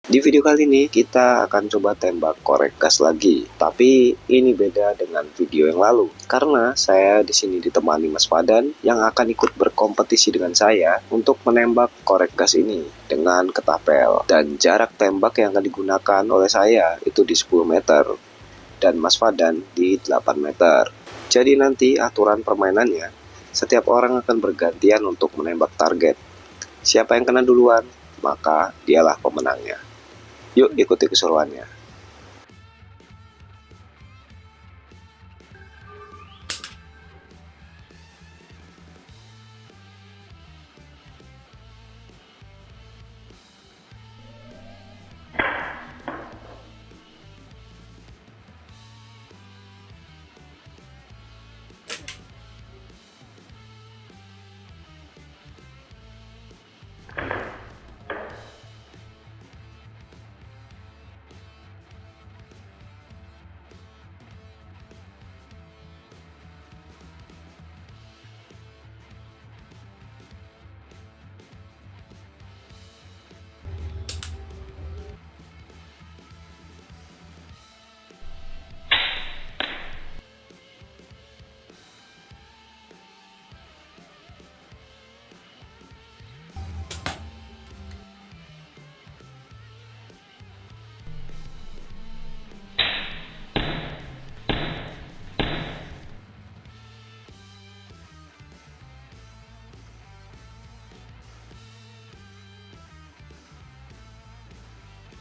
Di video kali ini kita akan coba tembak korek gas lagi, tapi ini beda dengan video yang lalu karena saya di sini ditemani Mas Fadan yang akan ikut berkompetisi dengan saya untuk menembak korek gas ini dengan ketapel, dan jarak tembak yang akan digunakan oleh saya itu di 10 meter dan Mas Fadan di 8 meter. Jadi nanti aturan permainannya, setiap orang akan bergantian untuk menembak target. Siapa yang kena duluan, maka dialah pemenangnya. Yuk ikuti keseruannya.